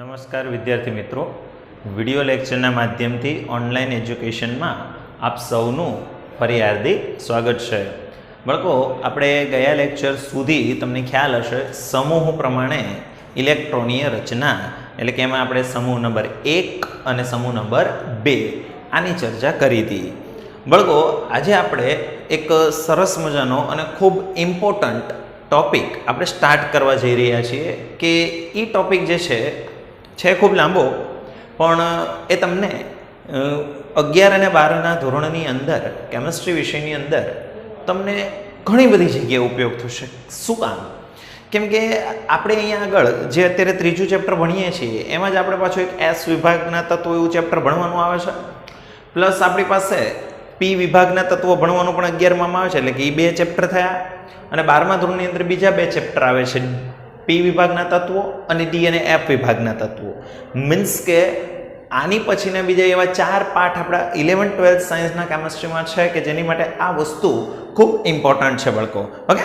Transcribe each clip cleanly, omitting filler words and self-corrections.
નમસ્કાર વિદ્યાર્થી મિત્રો, વિડિયો લેક્ચરના માધ્યમથી ઓનલાઈન એજ્યુકેશનમાં આપ સૌનું ફરી હાર્દિક સ્વાગત છે. બાળકો, આપણે ગયા લેક્ચર સુધી તમને ખ્યાલ હશે સમૂહ પ્રમાણે ઇલેક્ટ્રોનીય રચના, એટલે કે એમાં આપણે સમૂહ નંબર 1 અને સમૂહ નંબર 2 આની ચર્ચા કરી હતી. બાળકો, આજે આપણે એક સરસ મજાનો અને ખૂબ ઇમ્પોર્ટન્ટ ટોપિક આપણે સ્ટાર્ટ કરવા જઈ રહ્યા છીએ કે એ ટોપિક જે છે ખૂબ લાંબો, પણ એ તમને 11 અને 12ના ધોરણની અંદર કેમિસ્ટ્રી વિષયની અંદર તમને ઘણી બધી જગ્યાએ ઉપયોગ થશે. શું કામ? કેમ કે આપણે અહીંયા આગળ જે અત્યારે ત્રીજું ચેપ્ટર ભણીએ છીએ એમાં જ આપણે પાછું એક એસ વિભાગના તત્વો એવું ચેપ્ટર ભણવાનું આવે છે, પ્લસ આપણી પાસે પી વિભાગના તત્વો ભણવાનું પણ 11માં આવે છે, એટલે કે એ 2 ચેપ્ટર થયા. અને 12મા ધોરણની અંદર બીજા 2 ચેપ્ટર આવે છે, પી વિભાગના તત્વો અને ડી અને એફ વિભાગના તત્વો. મીન્સ કે આની પછીના બીજા એવા 4 પાઠ આપણા 11th 12th સાયન્સના કેમિસ્ટ્રીમાં છે કે જેની માટે આ વસ્તુ ખૂબ ઇમ્પોર્ટન્ટ છે બાળકો. ઓકે,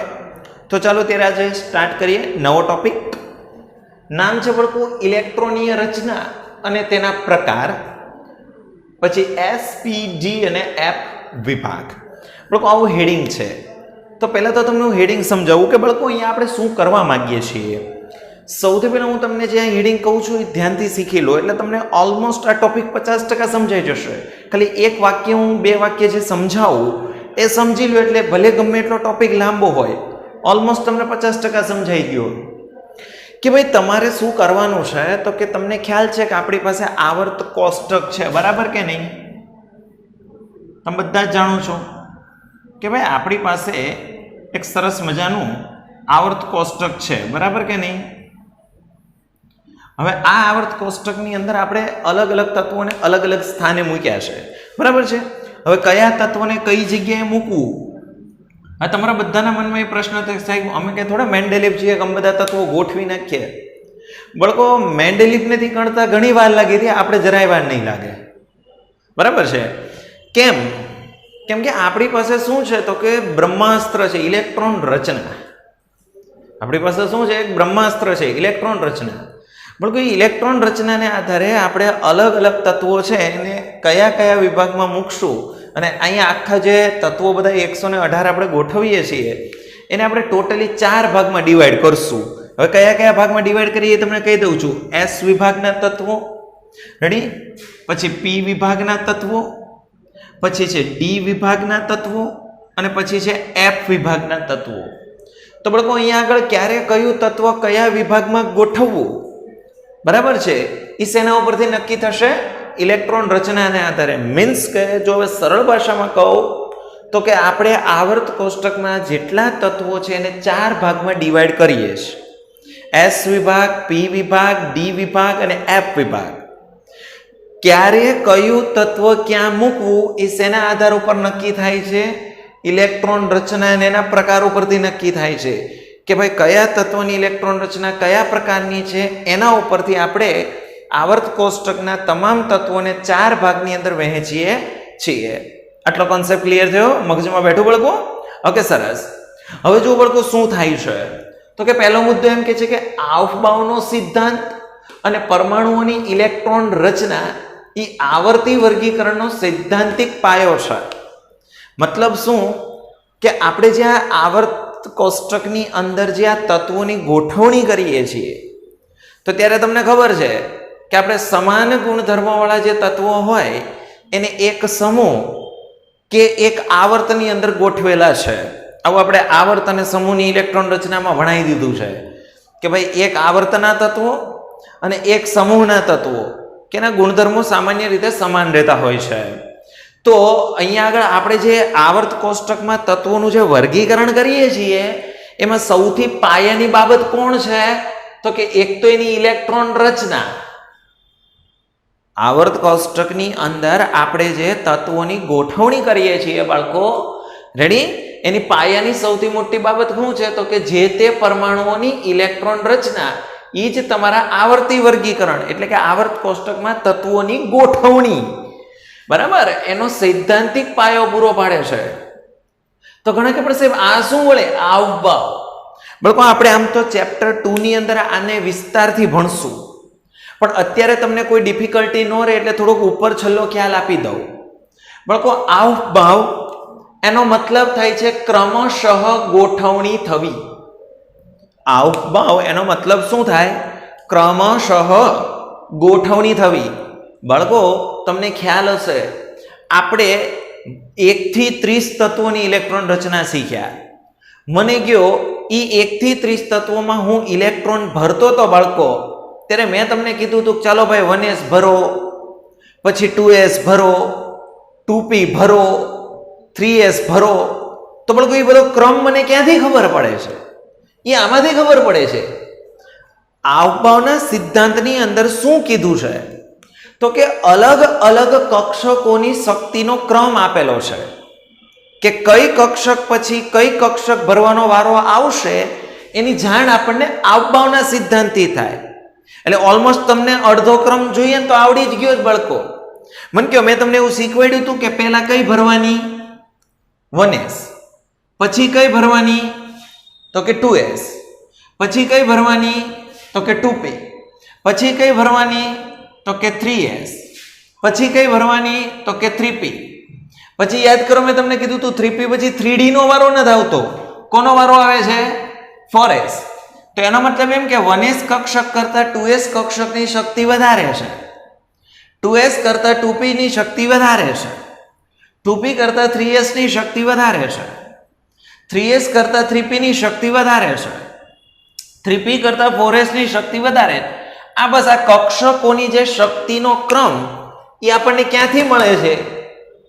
તો ચાલો ત્યારે આજે સ્ટાર્ટ કરીએ નવો ટોપિક. નામ છે બાળકો ઇલેક્ટ્રોનીય રચના અને તેના પ્રકાર, પછી એસ, પી, ડી અને એફ વિભાગ. બાળકો, આવું હેડિંગ છે. તો પહેલાં તો તમને હું હેડિંગ સમજાવું કે બાળકો અહીંયા આપણે શું કરવા માંગીએ છીએ. સૌથી પહેલાં હું તમને જે હેડિંગ કહું છું એ ધ્યાનથી શીખી લો, એટલે તમને ઓલમોસ્ટ આ ટોપિક 50% સમજાઈ જશે. ખાલી એક વાક્ય હું 2 વાક્ય જે સમજાવું એ સમજી લો, એટલે ભલે ગમે એટલો ટોપિક લાંબો હોય ઓલમોસ્ટ તમને 50% સમજાઈ ગયો. કે ભાઈ તમારે શું કરવાનું છે, તો કે તમને ખ્યાલ છે કે આપણી પાસે આવર્ત કોષ્ટક છે, બરાબર કે નહીં? તમે બધા જ જાણો છો કે ભાઈ આપણી પાસે એક સરસ મજાનું આવર્ત કોષ્ટક છે, બરાબર કે નહીં? હવે આ આવર્ત કોષ્ટકની અંદર આપણે અલગ અલગ તત્વોને અલગ અલગ સ્થાને મૂક્યા છે, બરાબર છે? હવે કયા તત્વને કઈ જગ્યાએ મૂકવું, આ તમારા બધાના મનમાં એ પ્રશ્ન થાય, સાહેબ અમે કે થોડા મેન્ડેલિફ છીએ કે અમે બધા તત્વો ગોઠવી નાખીએ. બાળકો, મેન્ડેલિફ નથી ગણતા ઘણી વાર લાગી હતી, આપણે જરાય વાર નહીં લાગે, બરાબર છે? કેમ? કેમ કે આપણી પાસે શું છે, તો કે બ્રહ્માસ્ત્ર છે, ઇલેક્ટ્રોન રચના. આપણી પાસે શું છે? એક બ્રહ્માસ્ત્ર છે, ઇલેક્ટ્રોન રચના. બિલકુલ, ઇલેક્ટ્રોન રચનાને આધારે આપણે અલગ અલગ તત્વો છે એને કયા કયા વિભાગમાં મૂકશું, અને અહીંયા આખા જે તત્વો બધા 118 આપણે ગોઠવીએ છીએ એને આપણે ટોટલી 4 ભાગમાં ડિવાઈડ કરશું. હવે કયા કયા ભાગમાં ડિવાઈડ કરીએ એ તમને કહી દઉં છું. એસ વિભાગના તત્વો, રેડી? પછી પી વિભાગના તત્વો, પછી છે ડી વિભાગના તત્વો, અને પછી છે એફ વિભાગના તત્વો. તો બાળકો, અહીંયા આગળ ક્યારે કયું તત્વ કયા વિભાગમાં ગોઠવવું, બરાબર છે, એ શેના ઉપરથી નક્કી થશે? ઇલેક્ટ્રોન રચનાને આધારે. મીન્સ કે જો હવે સરળ ભાષામાં કહું તો કે આપણે આવર્ત કોષ્ટકમાં જેટલા તત્વો છે એને 4 ભાગમાં ડિવાઈડ કરીએ છીએ. એસ વિભાગ, પી વિભાગ, ડી વિભાગ અને એફ વિભાગ. ક્યારે કયું તત્વ ક્યાં મૂકવું એ શેના આધાર ઉપર નક્કી થાય છે? ઇલેક્ટ્રોન રચના અને એના પ્રકાર ઉપરથી નક્કી થાય છે કે ભાઈ કયા તત્વની ઇલેક્ટ્રોન રચના કયા પ્રકારની છે, એના ઉપરથી આપણે આવર્ત કોષ્ટકના તમામ તત્વોને 4 ભાગની અંદર વહેંચીએ છીએ. આટલો કોન્સેપ્ટ ક્લિયર થયો? મગજમાં બેઠું બાળકો? ઓકે, સરસ. હવે જો બાળકો શું થાય છે, તો કે પહેલો મુદ્દો એમ કે છે કે આઉફબાઉનો સિદ્ધાંત અને પરમાણુઓની ઇલેક્ટ્રોન રચના એ આવર્તી વર્ગીકરણનો સૈદ્ધાંતિક પાયો છે. મતલબ શું કે આપણે જે આ આવર્ત કોષ્ટકની અંદર જે આ તત્વોની ગોઠવણી કરીએ છીએ તો ત્યારે તમને ખબર છે કે આપણે સમાન ગુણધર્મવાળા જે તત્વો હોય એને એક સમૂહ કે એક આવર્તની અંદર ગોઠવેલા છે. આવું આપણે આવર્ત અને સમૂહની ઇલેક્ટ્રોન રચનામાં ભણાવી દીધું છે કે ભાઈ એક આવર્તના તત્વો અને એક સમૂહના તત્વો કે એના ગુણધર્મો સામાન્ય રીતે સમાન રહેતા હોય છે. તો અહીંયા આગળ આપણે જે આવર્ત કોષ્ટકમાં તત્વોનું જે વર્ગીકરણ કરીએ છીએ એમાં સૌથી પાયાની બાબત કોણ છે, તો કે એક તો એની ઇલેક્ટ્રોન રચના. આવર્ત કોષ્ટકની અંદર આપણે જે તત્વોની ગોઠવણી કરીએ છીએ બાળકો, રેડી, એની પાયાની સૌથી મોટી બાબત શું છે, તો કે જે તે પરમાણુઓની ઇલેક્ટ્રોન રચના. એ જ તમારા આવર્તી વર્ગીકરણ, એટલે કે આવર્ત કોષ્ટકમાં તત્વોની ગોઠવણી, બરાબર, એનો સૈદ્ધાંતિક પાયો પૂરો પાડે છે. તો ઘણા કે સાહેબ આ શું વળે? આવભાવ. બાળકો, આપણે આમ તો ચેપ્ટર 2 ની અંદર આને વિસ્તારથી ભણશું, પણ અત્યારે તમને કોઈ ડિફિકલ્ટી ન રહે એટલે થોડોક ઉપર છલ્લો ખ્યાલ આપી દઉં. બાળકો હાવભાવ એનો મતલબ થાય છે ક્રમશઃ ગોઠવણી થવી. હાવભાવ એનો મતલબ શું થાય? ક્રમશઃ ગોઠવણી થવી. બાળકો તમને ખ્યાલ હશે આપણે 1 થી 30 તત્વોની ઇલેક્ટ્રોન રચના શીખ્યા. મને ગયો એ 1 થી 30 તત્વોમાં હું ઇલેક્ટ્રોન ભરતો તો બાળકો, ત્યારે મેં તમને કીધું હતું ચાલો ભાઈ 1s ભરો, પછી 2s ભરો, 2p ભરો, 3s ભરો. તો બાળકો એ બધો ક્રમ મને ક્યાંથી ખબર પડે છે? એ આમાંથી ખબર પડે છે. હાવભાવના સિદ્ધાંતની અંદર શું કીધું છે? તો કે અલગ અલગ કક્ષકોની શક્તિનો ક્રમ આપેલો છે કે કઈ કક્ષક પછી કઈ કક્ષક ભરવાનો વારો આવશે એની જાણ આપણને હાવભાવના સિદ્ધાંતથી થાય. એટલે ઓલમોસ્ટ તમને અડધો ક્રમ જોઈએ ને તો આવડી જ ગયો જ બાળકો. મને કહો મેં તમને એવું શીખવાડ્યું હતું કે પહેલા કઈ ભરવાની? 1s. પછી કઈ ભરવાની? તો કે 2s. પછી કઈ ભરવાની? તો કે 2p. પછી કઈ ભરવાની? તો કે 3s. પછી કઈ ભરવાની? તો કે 3p. પછી યાદ કરો મેં તમને કીધું તું 3p પછી 3d નો વારો નથી આવતો. કોનો વારો આવે છે? 4s. તો એનો મતલબ એમ કે 1s કક્ષક કરતા 2s કક્ષકની શક્તિ વધારે છે, 2s કરતા 2p ની શક્તિ વધારે છે, 2p કરતા 3s ની શક્તિ વધારે છે, 3s કરતા 3p ની શક્તિ વધારે છે, 3p કરતા 4s ની શક્તિ વધારે. આ બસ આ કક્ષકોની જે શક્તિનો ક્રમ એ આપણને ક્યાંથી મળે છે?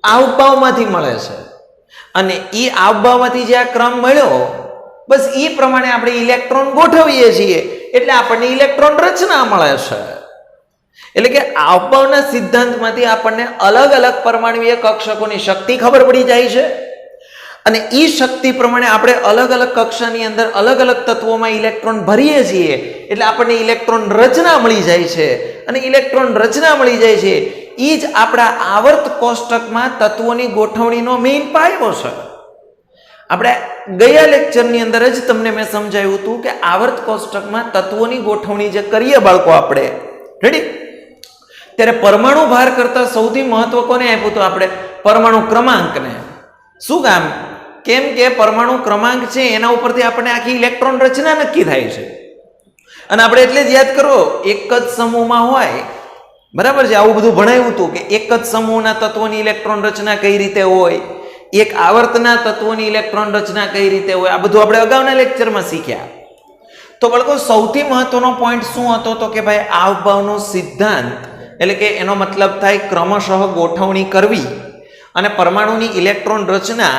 હાવભાવમાંથી મળે છે. અને એ હાવભાવમાંથી જે આ ક્રમ મળ્યો બસ એ પ્રમાણે આપણે ઇલેક્ટ્રોન ગોઠવીએ છીએ એટલે આપણને ઇલેક્ટ્રોન રચના મળે છે. એટલે કે હાવભાવના સિદ્ધાંતમાંથી આપણને અલગ અલગ પરમાણુય કક્ષકોની શક્તિ ખબર પડી જાય છે અને એ શક્તિ પ્રમાણે આપણે અલગ અલગ કક્ષાની અંદર અલગ અલગ તત્વોમાં ઇલેક્ટ્રોન ભરીએ છીએ એટલે આપણને ઇલેક્ટ્રોન રચના મળી જાય છે. અને ઇલેક્ટ્રોન રચના મળી જાય છે એ જ આપણા આવર્ત કોષ્ટકમાં તત્વોની ગોઠવણીનો મેઇન પાયો છે. આપણે ગયા લેક્ચરની અંદર જ તમને મેં સમજાવ્યું હતું કે આવર્ત કોષ્ટકમાં તત્વોની ગોઠવણી જે કરીએ બાળકો આપણે રેડી, ત્યારે પરમાણુ ભાર કરતા સૌથી મહત્વ કોને આપ્યું હતું? આપણે પરમાણુ ક્રમાંકને. શું કામ? કેમ કે પરમાણુ ક્રમાંક છે એના ઉપરથી આપણને આખી ઇલેક્ટ્રોન રચના નક્કી થાય છે. અને આપણે એટલે જ યાદ કરો એક જ સમૂહમાં હોય, બરાબર છે, આવું બધું ભણાવ્યું હતું કે એક જ સમૂહના તત્વોની ઇલેક્ટ્રોન રચના કઈ રીતે હોય, એક આવર્તના તત્વોની ઇલેક્ટ્રોન રચના કઈ રીતે હોય, આ બધું આપણે અગાઉના લેક્ચરમાં શીખ્યા. તો બાળકો સૌથી મહત્વનો પોઈન્ટ શું હતો? તો કે ભાઈ હાવભાવનો સિદ્ધાંત એટલે કે એનો મતલબ થાય ક્રમશઃ ગોઠવણી કરવી અને પરમાણુની ઇલેક્ટ્રોન રચના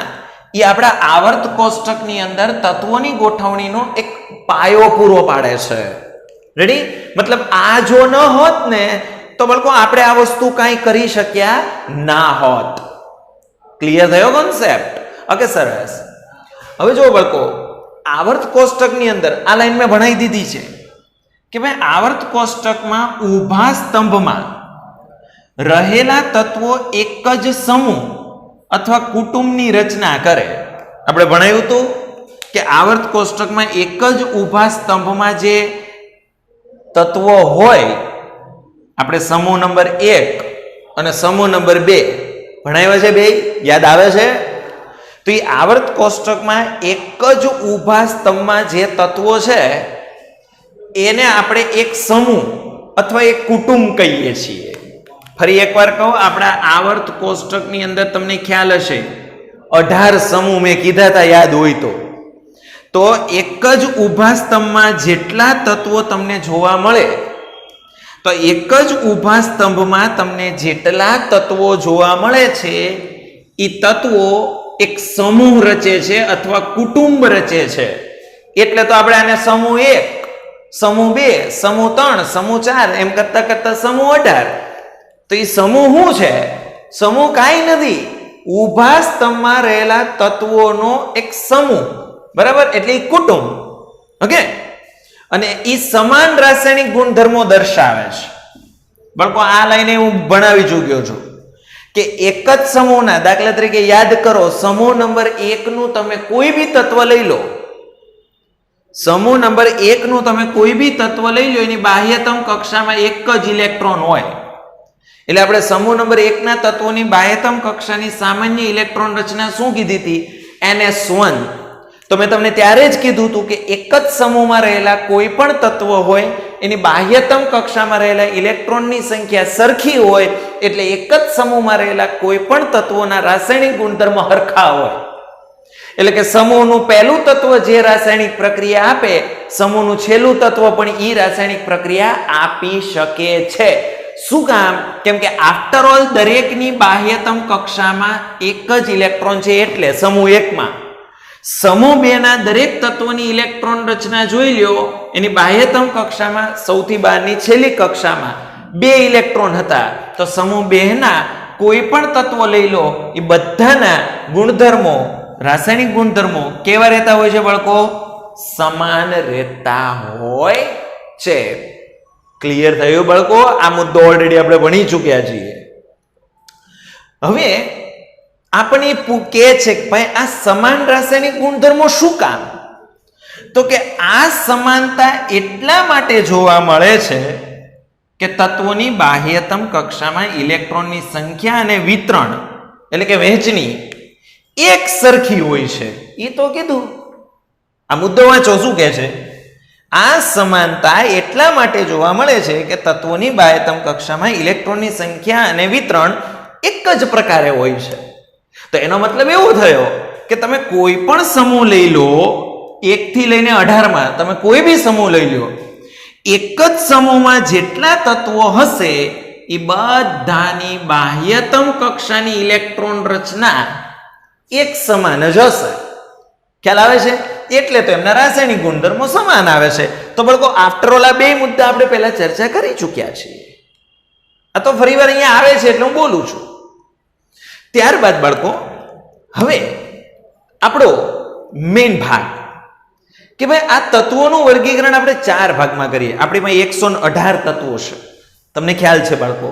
એ આપણા આવર્ત કોષ્ટકની અંદર તત્વોની ગોઠવણીનો એક પાયો પૂરો પાડે છે. રેડી? મતલબ આ જો ન હોત ને તો બાળકો આપણે આ વસ્તુ કાંઈ કરી શક્યા ના હોત. ક્લિયર થયો કોન્સેપ્ટ? ઓકે, સરસ. હવે જો બાળકો આવર્ત કોષ્ટકની અંદર આ લાઈન મેં ભણાવી દીધી છે કે ભાઈ આવર્ત કોષ્ટકમાં ઊભા સ્તંભમાં રહેલા તત્વો એક જ સમૂહ અથવા કુટુંબની રચના કરે. આપણે ભણાવ્યું હતું કે આવર્ત કોષ્ટકમાં એક જ ઊભા સ્તંભમાં જે તત્વો હોય, આપણે સમૂહ નંબર 1 અને સમૂહ નંબર 2 ભણાવ્યા છે, બે યાદ આવે છે? તો એ આવર્ત કોષ્ટકમાં એક જ ઊભા સ્તંભમાં જે તત્વો છે એને આપણે એક સમૂહ અથવા એક કુટુંબ કહીએ છીએ. ફરી એકવાર કહું, આપણા આવર્ત કોષ્ટકની અંદર તમને ખ્યાલ હશે 18 સમૂહ મેં કીધા હતા, યાદ હોય તો એક જ ઊભા સ્તંભમાં જેટલા તત્વો તમને જોવા મળે તો એક જ ઊભા સ્તંભમાં તમને જેટલા તત્વો જોવા મળે છે એ તત્વો એક સમૂહ રચે છે અથવા કુટુંબ રચે છે. એટલે તો આપણે આને સમૂહ 1, સમૂહ 2, સમૂહ 3, સમૂહ 4 એમ કરતા કરતા સમૂહ 18. તો એ સમૂહ શું છે? સમૂહ કાંઈ નથી, ઊભા સ્તંભમાં રહેલા તત્વોનો એક સમૂહ, બરાબર? એટલે કુટુંબ. ઓકે, અને એ સમાન રાસાયણિક ગુણધર્મો દર્શાવે છે. બાળકો આ લાઈને હું ભણાવી ચૂક્યો છું કે એક જ સમૂહના, દાખલા તરીકે યાદ કરો, સમૂહ નંબર 1 નું તમે કોઈ બી તત્વ લઈ લો, સમૂહ નંબર 1 નું તમે કોઈ બી તત્વ લઈ લો, એની બાહ્યતમ કક્ષામાં એક જ ઇલેક્ટ્રોન હોય. એટલે આપણે સમૂહ નંબર 1 ના તત્વોની બાહ્યતમ કક્ષાની સામાન્ય ઇલેક્ટ્રોન રચના શું કીધી હતી? NS1. તો મેં તમને ત્યારે જ કીધું હતું કે એક જ સમૂહમાં રહેલા કોઈ પણ તત્વ હોય એની બાહ્યતમ કક્ષામાં રહેલા ઇલેક્ટ્રોનની સંખ્યા સરખી હોય, એટલે એક જ સમૂહમાં રહેલા કોઈ પણ તત્વોના રાસાયણિક ગુણધર્મો સરખા હોય. એટલે કે સમૂહનું પહેલું તત્વ જે રાસાયણિક પ્રક્રિયા આપે, સમૂહનું છેલ્લું તત્વ પણ ઈ રાસાયણિક પ્રક્રિયા આપી શકે છે. શું કામ? કેમ કે આફ્ટર ઓલ દરેકની બાહ્યતમ કક્ષામાં એક જ ઇલેક્ટ્રોન છે. એટલે સમૂહ 1 માં સમૂહ 2 ના દરેક તત્વોની ઇલેક્ટ્રોન રચના જોઈ લ્યો, એની બાહ્યતમ કક્ષામાં સૌથી બહારની છેલ્લી કક્ષામાં 2 ઇલેક્ટ્રોન હતા. તો સમૂહ 2 ના કોઈ પણ તત્વ લઈ લો, એ બધાના ગુણધર્મો, રાસાયણિક ગુણધર્મો કેવા રહેતા હોય છે બાળકો? સમાન રહેતા હોય છે. ક્લિયર થયું બાળકો? આ મુદ્દો ઓલરેડી આપણે ભણી ચૂક્યા છીએ. હવે આપણે કે છે કે ભાઈ આ સમાન રાસાયણિક ગુણધર્મો શું કામ? તો કે આ સમાનતા એટલા માટે જોવા મળે છે કે તત્વોની બાહ્યતમ કક્ષામાં ઇલેક્ટ્રોનની સંખ્યા અને વિતરણ એટલે કે વહેંચણી એક સરખી હોય છે. એ તો કીધું. આ મુદ્દો વાંચો શું કહે છે? આ સમાનતા એટલા માટે જોવા મળે છે કે તત્વોની બાહ્યતમ કક્ષામાં ઇલેક્ટ્રોનની સંખ્યા અને વિતરણ એક જ પ્રકારે હોય છે. તો એનો મતલબ એવો થયો કે તમે કોઈ પણ સમૂહ લઈ લો, 1 થી લઈને 18 માં તમે કોઈ બી સમૂહ લઈ લો, એક જ સમૂહમાં જેટલા તત્વો હશે એ બધાની બાહ્યતમ કક્ષાની ઇલેક્ટ્રોન રચના એક સમાન જ હશે. ખ્યાલ આવે છે? એટલે તો એમના રાસાયણિક ગુણધર્મો સમાન આવે છે. તો બાળકો આફ્ટર ઓલ આ બે મુદ્દા આપણે પહેલા ચર્ચા કરી ચૂક્યા છીએ. આ તો ફરીવાર અહીંયા આવે છે એટલે હું બોલું છું. ત્યારબાદ બાળકો હવે આપણો મેઇન ભાગ કે ભાઈ આ તત્વોનું વર્ગીકરણ આપણે 4 ભાગમાં કરીએ. આપણી પાસે 118 તત્વો છે. તમને ખ્યાલ છે બાળકો?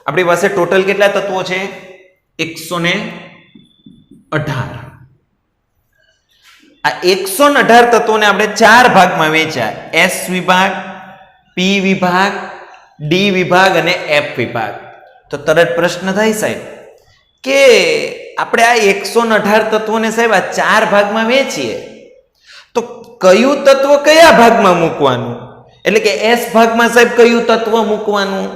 આપણી પાસે ટોટલ કેટલા તત્વો છે? 118. આ 118 તત્વોને આપણે 4 ભાગમાં વહેંચ્યા. S વિભાગ, P વિભાગ, D વિભાગ અને F વિભાગ. તો તરત પ્રશ્ન થાય સાહેબ કે આપણે આ 118 તત્વોને સાહેબ આ 4 ભાગમાં વહેંચીએ તો કયું તત્વ કયા ભાગમાં મૂકવાનું? એટલે કે S ભાગમાં સાહેબ કયું તત્વ મૂકવાનું,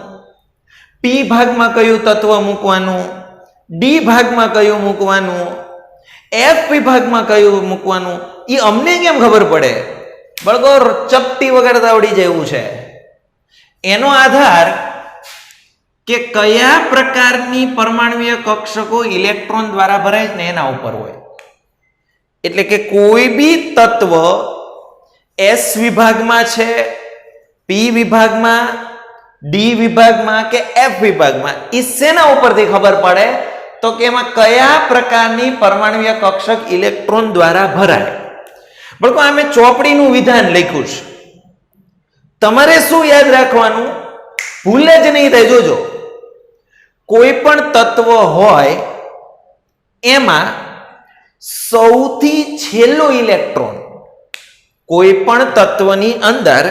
P ભાગમાં કયું તત્વ મૂકવાનું, D ભાગમાં કયું મૂકવાનું, F વિભાગમાં કયું મૂકવાનું, એ અમને કેમ ખબર પડે? બળકો ચપટી વગાડતા આવડી જાય એવું છે. એનો આધાર કે કયા પ્રકારની પરમાણુય કક્ષકો ઇલેક્ટ્રોન દ્વારા ભરાય છે ને એના ઉપર હોય. એટલે કે કોઈ બી તત્વ S વિભાગમાં છે, P વિભાગમાં, D વિભાગમાં કે F વિભાગમાં, એ શેના ઉપરથી ખબર પડે? તો કે એમાં કયા પ્રકારની પરમાણુય કક્ષક ઇલેક્ટ્રોન દ્વારા ભરાય. બળકો આ મેં ચોપડીનું વિધાન લખ્યું છે. તમારે શું યાદ રાખવાનું? ભૂલે જ નહીં થાય. જોજો, કોઈ પણ તત્વ હોય એમાં સૌથી છેલ્લો ઇલેક્ટ્રોન, કોઈ પણ તત્વની અંદર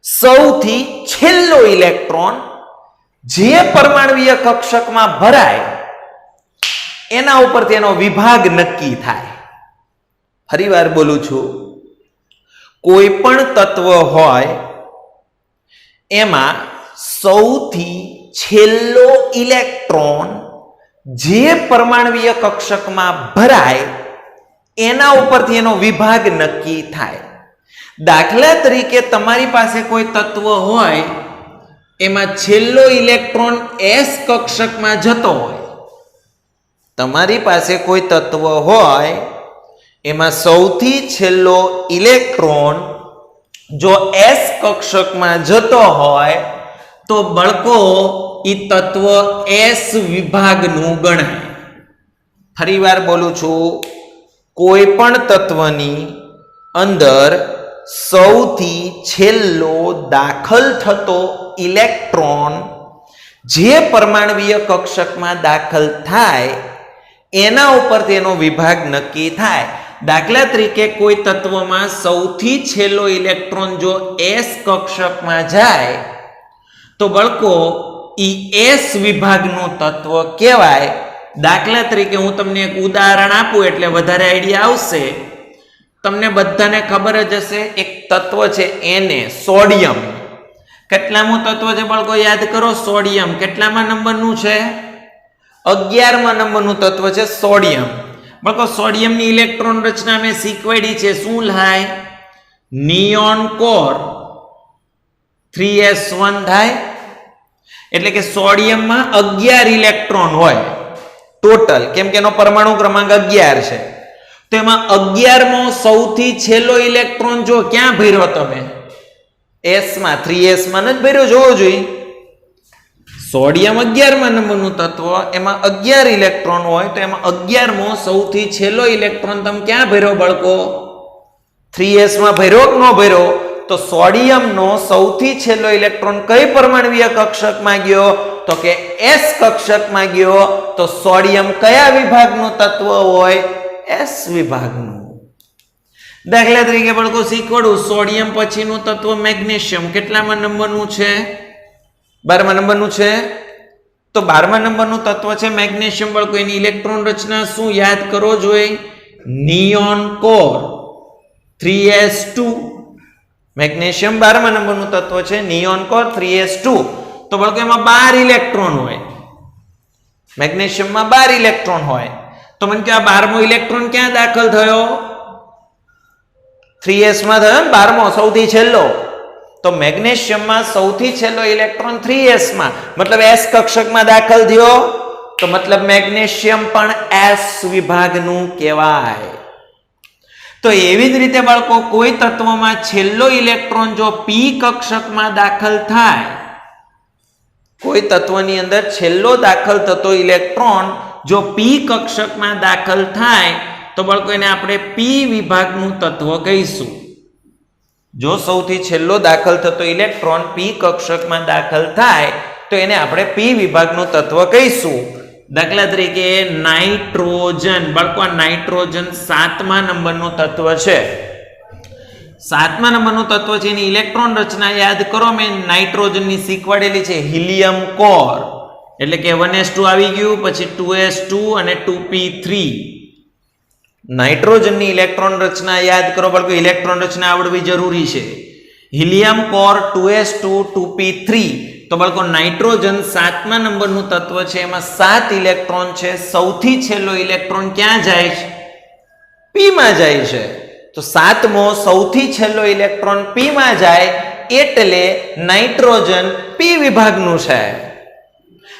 સૌથી છેલ્લો ઇલેક્ટ્રોન જે પરમાણુય કક્ષકમાં ભરાય એના ઉપર તેનો વિભાગ નક્કી થાય. ફરીવાર બોલું છું, કોઈ પણ તત્વ હોય એમાં સૌથી છેલ્લો ઇલેક્ટ્રોન જે પરમાણુય કક્ષકમાં ભરાય એના ઉપરથી એનો વિભાગ નક્કી થાય. દાખલા તરીકે તમારી પાસે કોઈ તત્વ હોય એમાં છેલ્લો ઇલેક્ટ્રોન S કક્ષકમાં જતો હોય. તમારી પાસે કોઈ તત્વ હોય એમાં સૌથી છેલ્લો ઇલેક્ટ્રોન જો S કક્ષકમાં જતો હોય તો બળકો ઈ તત્વ S વિભાગનું ગણાય. ફરીવાર બોલું છું, કોઈ પણ તત્વની અંદર સૌથી છેલ્લો દાખલ થતો ઇલેક્ટ્રોન જે પરમાણુય કક્ષકમાં દાખલ થાય એના ઉપર તેનો વિભાગ નક્કી થાય. દાખલા તરીકે કોઈ તત્વમાં સૌથી છેલ્લો ઇલેક્ટ્રોન જો S કક્ષકમાં જાય તો બાળકો ઈ S વિભાગનું તત્વ કહેવાય. દાખલા તરીકે હું તમને એક ઉદાહરણ આપું એટલે વધારે આઈડિયા આવશે. તમને બધાને ખબર જ હશે એક તત્વ છે Na, સોડિયમ. કેટલામું તત્વ છે બાળકો? યાદ કરો, સોડિયમ. કેટલામા નંબરનું છે? 11મા નંબરનું તત્વ છે સોડિયમ. બાળકો સોડિયમની ઇલેક્ટ્રોન રચના મેં શીખવાડી છે. શું થાય? નિયોન કોર 3s1 થાય. એટલે કે સોડિયમમાં 11 ઇલેક્ટ્રોન હોય ટોટલ, કેમ કે એનો પરમાણુ ક્રમાંક 11 છે. તો એમાં 11મો સૌથી છેલ્લો ઇલેક્ટ્રોન જો ક્યાં ભર્યો તમે? S માં, 3s માં જ ભર્યો જોવો જોઈએ. સોડિયમ 11મા નંબરનું તત્વ, એમાં 11 ઇલેક્ટ્રોન હોય તો એમાં 11મો સૌથી છેલ્લો ઇલેક્ટ્રોન તમે ક્યાં ભર્યો બાળકો? 3s માં ભર્યો કે ન ભર્યો? તો સોડિયમનો સૌથી છેલ્લો ઇલેક્ટ્રોન કઈ પરમાણવીય કક્ષકમાં ગયો? તો કે S કક્ષકમાં ગયો. તો સોડિયમ કયા વિભાગનું તત્વ હોય? S વિભાગનું. દાખલા તરીકે બાળકો શીખવાડું, સોડિયમ પછીનું તત્વ મેગ્નેશિયમ. કેટલામા નંબરનું છે? 12મા નંબરનું છે. તો 12મા નંબરનું તત્વ છે મેગ્નેશિયમ. બાળકો એની ઇલેક્ટ્રોન રચના શું યાદ કરો જોઈએ? Neon core 3s2. મેગ્નેશિયમ 12મા નંબરનું તત્વ છે, નિયોન કોર 3s2. તો બાળકો એમાં 12 ઇલેક્ટ્રોન હોય. મેગ્નેશિયમમાં 12 ઇલેક્ટ્રોન હોય. તો મને કે આ 12મો ઇલેક્ટ્રોન ક્યાં દાખલ થયો? 3s માં થયો ને, 12મો સૌથી છેલ્લો. તો મેગ્નેશિયમમાં સૌથી છેલ્લો ઇલેક્ટ્રોન 3s માં, મતલબ S કક્ષકમાં દાખલ થયો. તો મતલબ મેગ્નેશિયમ પણ S વિભાગનું કહેવાય. તો એવી જ રીતે બાળકો કોઈ તત્વમાં છેલ્લો ઇલેક્ટ્રોન જો P કક્ષકમાં દાખલ થાય, કોઈ તત્વની અંદર છેલ્લો દાખલ થતો ઇલેક્ટ્રોન જો P કક્ષકમાં દાખલ થાય તો બાળકો એને આપણે P વિભાગનું તત્વ કહીશું. જો સૌથી છેલ્લો દાખલ થતો ઇલેક્ટ્રોન P કક્ષકમાં દાખલ થાય તો એને આપણે P વિભાગનું તત્વ કહીશું. દાખલા તરીકે નાઇટ્રોજન. બાળકો આ નાઇટ્રોજન 7મા નંબરનું તત્વ છે. 7મા નંબરનું તત્વ છે, એની ઇલેક્ટ્રોન રચના યાદ કરો. મેં નાઇટ્રોજનની શીખવાડેલી છે, હિલિયમ કોર. એટલે કે 1s2 આવી ગયું, પછી 2s2 અને 2p3. નાઇટ્રોજનની ઇલેક્ટ્રોન રચના યાદ કરો બાળકો. ઇલેક્ટ્રોન રચના આવડવી જરૂરી છે. Helium core 2s2 2p3. તો બાળકો નાઇટ્રોજન 7મા નંબરનું તત્વ છે, એમાં 7 ઇલેક્ટ્રોન છે. સૌથી છેલ્લો ઇલેક્ટ્રોન ક્યાં જાય છે? P માં જાય છે. તો 7મો સૌથી છેલ્લો ઇલેક્ટ્રોન P માં જાય એટલે નાઇટ્રોજન P વિભાગનું છે.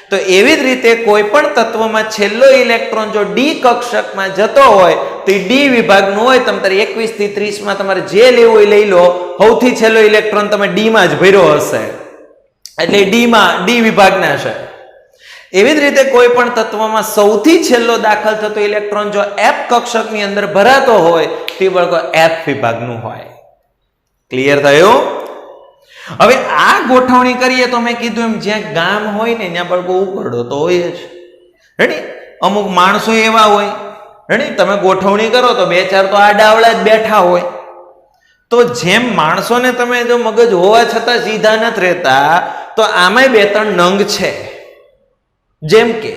તો એવી જ રીતે કોઈ પણ તત્વમાં છેલ્લો ઇલેક્ટ્રોન જો D કક્ષકમાં જતો હોય તો એ D વિભાગનું હોય. તમારે 21 થી 30 માં તમારે જે લેવું હોય લઈ લો. સૌથી છેલ્લો ઇલેક્ટ્રોન તમે D માં જ ભર્યો હશે એટલે D વિભાગના છે. એવી જ રીતે કોઈ પણ તત્વમાં સૌથી છેલ્લો દાખલ થતો ઇલેક્ટ્રોન જો F કક્ષકની અંદર ભરાતો હોય તે બાળકો F વિભાગનું હોય. ક્લિયર થયું? હવે આ ગોઠવણી કરીએ તો મેં કીધું એમ જ્યાં ગામ હોય ને ત્યાં બાળકો ઉકરડો તો હોય જ. રેડી? અમુક માણસો એવા હોય, રેડી, તમે ગોઠવણી કરો તો 2-4 તો આડાવડા જ બેઠા હોય. તો જેમ માણસોને તમે જો મગજ હોવા છતાં સીધા નથી રહેતા, તો આમાંય 2-3 નંગ છે. જેમ કે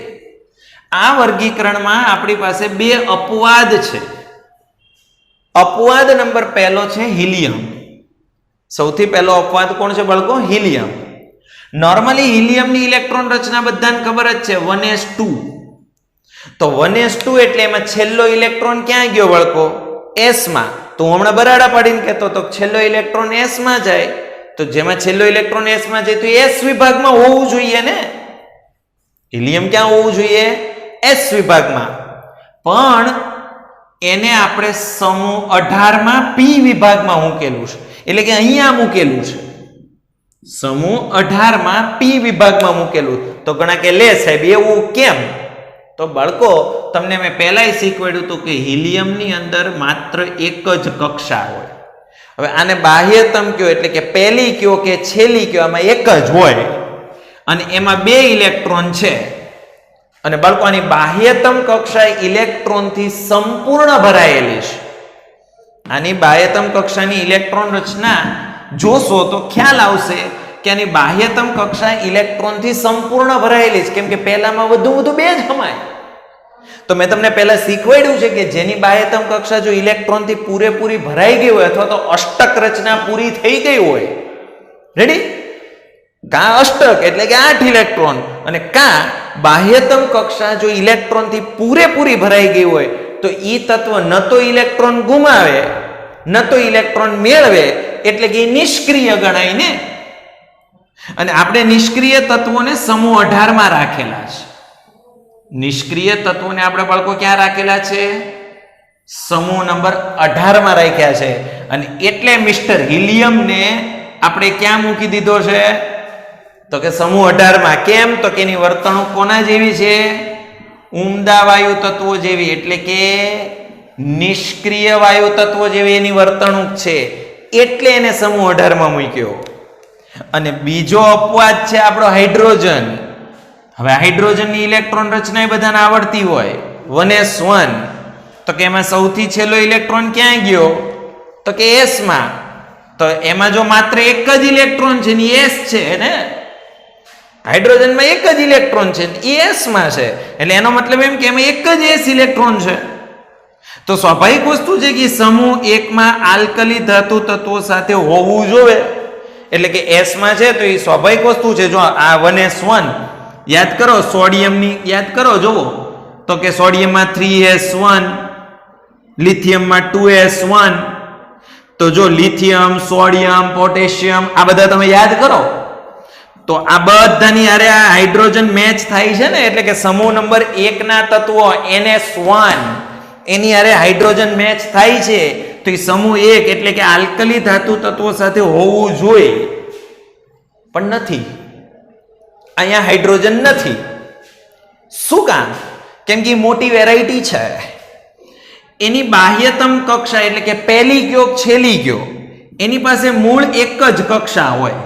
આ વર્ગીકરણમાં આપણી પાસે 2 અપવાદ છે. અપવાદ નંબર પહેલો છે હિલિયમ. સૌથી પહેલો અપવાદ કોણ છે બાળકો? હિલિયમ. નોર્મલી હિલિયમની ઇલેક્ટ્રોન રચના બધાને ખબર જ છે, 1s2. તો 1s2 એટલે એમાં છેલ્લો ઇલેક્ટ્રોન ક્યાં ગયો બાળકો? S માં. તો હું હમણાં બરાડા પાડીને કહેતો તો છેલ્લો ઇલેક્ટ્રોન S માં જાય. તો જેમાં છેલ્લો ઇલેક્ટ્રોન S માં જાય તો S વિભાગમાં હોવું જોઈએ ને. હિલિયમ ક્યાં હોવું જોઈએ? S વિભાગમાં. પણ એને આપણે સમૂહ 18 માં P વિભાગમાં મૂકેલું છે. એટલે કે અહીંયા મૂકેલું છે. સમૂહ 18 માં P વિભાગમાં મૂકેલું. તો ઘણા કે લે સાહેબ એવું કેમ? તો બાળકો તમને મેં પહેલાય શીખવાડ્યું હતું કે હિલિયમની અંદર માત્ર એક જ કક્ષા હોય. હવે આને બાહ્યતમ કયો એટલે કે પહેલી કયો કે છેલ્લી કયો, આમાં એક જ હોય અને એમાં 2 ઇલેક્ટ્રોન છે. અને બાળકો આની બાહ્યતમ કક્ષા ઇલેક્ટ્રોનથી સંપૂર્ણ ભરાયેલી છે. આની બાહ્યતમ કક્ષાની ઇલેક્ટ્રોન રચના જોશો તો ખ્યાલ આવશે કે આની બાહ્યતમ કક્ષા ઇલેક્ટ્રોનથી સંપૂર્ણ ભરાયેલી છે, કેમ કે પહેલામાં વધુ બે જ હમાય. તો મેં તમને પહેલા શીખવાડ્યું છે કે જેની બાહ્યતમ કક્ષા જો ઇલેક્ટ્રોનથી પૂરેપૂરી ભરાઈ ગઈ હોય અથવા તો અષ્ટક રચના પૂરી થઈ ગઈ હોય, રેડી, કા અષ્ટક એટલે કે 8 ઇલેક્ટ્રોન, અને કા બાહ્યતમ કક્ષા જો ઇલેક્ટ્રોનથી પૂરેપૂરી ભરાઈ ગઈ હોય તો ઈ તત્વ ન તો ઇલેક્ટ્રોન ગુમાવે ન તો ઇલેક્ટ્રોન મેળવે, એટલે કે નિષ્ક્રિય ગણાય ને. અને આપણે નિષ્ક્રિય તત્વોને સમૂહ 18 માં રાખેલા છે. નિષ્ક્રિય તત્વોને આપણે બાળકો ક્યાં રાખેલા છે? સમૂહ નંબર 18 માં રાખ્યા છે. અને એટલે મિસ્ટર હિલિયમને આપણે ક્યાં મૂકી દીધો છે? તો કે સમૂહ 18 માં. કેમ? તો કે એની વર્તણૂક કોના જેવી છે? ઉમદા વાયુ તત્વો જેવી, એટલે કે નિષ્ક્રિય વાયુ તત્વો જેવી એની વર્તણૂક છે, એટલે એને સમૂહ 18 માં મૂક્યો. અને બીજો અપવાદ છે આપણો હાઇડ્રોજન. હવે હાઇડ્રોજનની ઇલેક્ટ્રોન રચના એ બધાને આવડતી હોય, 1s1. તો કે એમાં સૌથી છેલ્લો ઇલેક્ટ્રોન ક્યાં ગયો? તો કે s માં. તો એમાં જો માત્ર એક જ ઇલેક્ટ્રોન છે ને s છે ને, હાઇડ્રોજનમાં એક જ ઇલેક્ટ્રોન છે એ s માં છે, એટલે એનો મતલબ એમ કે એમાં એક જ s ઇલેક્ટ્રોન છે. તો સ્વાભાવિક વસ્તુ છે કે સમૂહ 1 માં આલ્કલી ધાતુ તત્વો સાથે હોવું જોઈએ, એટલે કે s માં છે તો એ સ્વાભાવિક વસ્તુ છે. જો આ 1s1 યાદ કરો, સોડિયમની યાદ કરો, જુઓ તો કે સોડિયમમાં 3s1, લિથિયમમાં 2s1. તો જો લિથિયમ, સોડિયમ, પોટેશિયમ આ બધા તમે યાદ કરો તો આ બધાની હારે આ હાઇડ્રોજન મેચ થાય છે ને, એટલે કે સમૂહ નંબર 1 ના તત્વો NS1 એની હારે હાઇડ્રોજન મેચ થાય છે, તો એ સમૂહ 1 એટલે કે આલ્કલી ધાતુ તત્વો સાથે હોવું જોઈએ, પણ નથી. અહીંયા હાઇડ્રોજન નથી. શું કામ? કેમ કે મોટી વેરાયટી છે. એની બાહ્યતમ કક્ષા એટલે કે પહેલી કયો છેલ્લી કયો, એની પાસે મૂળ એક જ કક્ષા હોય.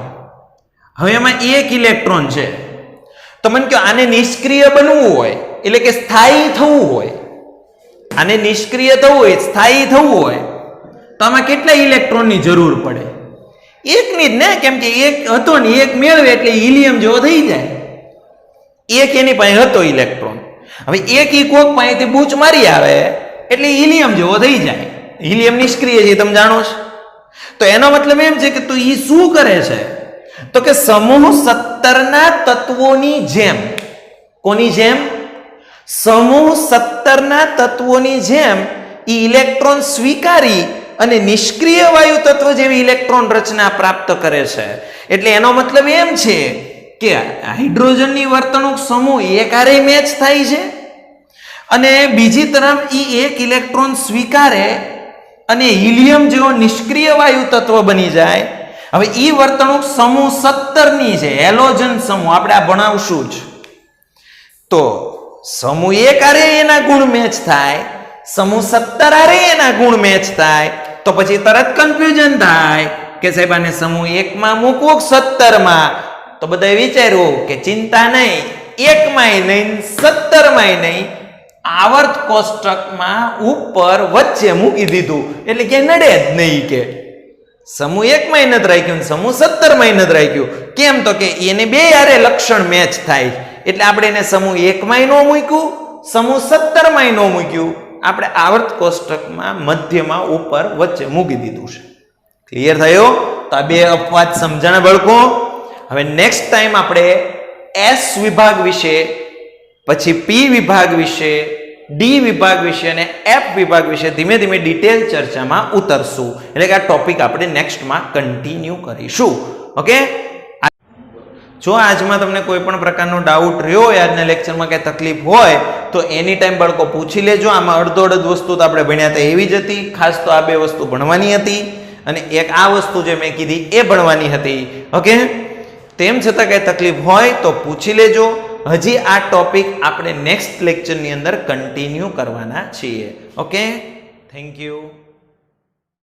હવે એમાં એક ઇલેક્ટ્રોન છે, તો મને કહો આને નિષ્ક્રિય બનવું હોય એટલે કે સ્થાયી થવું હોય, આને નિષ્ક્રિય થવું હોય, સ્થાયી થવું હોય, તો આમાં કેટલા ઇલેક્ટ્રોનની જરૂર પડે? એકની જ ને, કેમ કે એક હતો ને એક મેળવે એટલે હિલિયમ જેવો થઈ જાય. એક એની પાસે હતો ઇલેક્ટ્રોન, હવે એક ઈ કોક પાસેથી બૂચ મારી આવે એટલે હિલિયમ જેવો થઈ જાય. હિલિયમ નિષ્ક્રિય છે તમે જાણો છો. તો એનો મતલબ એમ છે કે તો ઈ શું કરે છે? તો કે સમૂહ 17 ના તત્વોની જેમ, કોની જેમ? સમૂહ 17 ના તત્વોની જેમ ઈ ઇલેક્ટ્રોન સ્વીકારી અને નિષ્ક્રિય વાયુ તત્વ જેવી ઇલેક્ટ્રોન રચના પ્રાપ્ત કરે છે. એટલે એનો મતલબ એમ છે કે હાઇડ્રોજનની વર્તણૂક સમૂહ 1 હારે મેચ થાય છે, અને બીજી તરફ ઈ એક ઇલેક્ટ્રોન સ્વીકારે અને હિલિયમ જેવો નિષ્ક્રિય વાયુ તત્વ બની જાય. હવે ઈ વર્તણૂક સમૂહ 17 ની છે, હેલોજન સમૂહ, આપણે આ ભણાવશું જ. તો સમૂહ 1 હારે એના ગુણ મેચ થાય, સમૂહ 17 હારે એના ગુણ મેચ થાય, તો પછી તરત કન્ફ્યુઝન થાય કે સાહેબ આને સમૂહ 1 માં મૂકવો 17 માં? તો બધાએ વિચાર્યું કે ચિંતા નહીં, 1 માંય નહીં 17 માંય નહીં, આવર્ત કોષ્ટકમાં ઉપર વચ્ચે મૂકી દીધું, એટલે કે નડે જ નહીં. કે સમૂહ 1 માં નથી રાખ્યું, સમૂહ 17 માં નથી રાખ્યું. કેમ? તો કે એને બે હારે લક્ષણ મેચ થાય, એટલે આપણે એને સમૂહ 1 માં ન મૂક્યું, સમૂહ 17 માં ન મૂક્યું, આપણે આવર્ત કોષ્ટકમાં મધ્યમાં ઉપર વચ્ચે મૂકી દીધું છે. ક્લિયર થયો? તો આ બે અપવાદ સમજણ બાળકો. હવે નેક્સ્ટ ટાઈમ આપણે S વિભાગ વિશે, પછી P વિભાગ વિશે, D વિભાગ વિશે અને F વિભાગ વિશે ધીમે ધીમે ડિટેલ ચર્ચામાં ઉતરશું. એટલે કે આ ટોપિક આપણે નેક્સ્ટમાં કન્ટિન્યુ કરીશું. ઓકે, જો આજમાં તમને કોઈ પણ પ્રકારનો ડાઉટ રહ્યો હોય, આજના લેક્ચરમાં કઈ તકલીફ હોય તો એની ટાઈમ બાળકો પૂછી લેજો. આમાં અડધો વસ્તુ તો આપણે ભણ્યા હતા એવી જ હતી, ખાસ તો આ બે વસ્તુ ભણવાની હતી અને એક આ વસ્તુ જે મેં કીધી એ ભણવાની હતી. ઓકે, તેમ છતાં કઈ તકલીફ હોય તો પૂછી લેજો. હજી આ ટોપિક આપણે નેક્સ્ટ લેક્ચરની અંદર કન્ટિન્યુ કરવાના છીએ. Okay, thank you.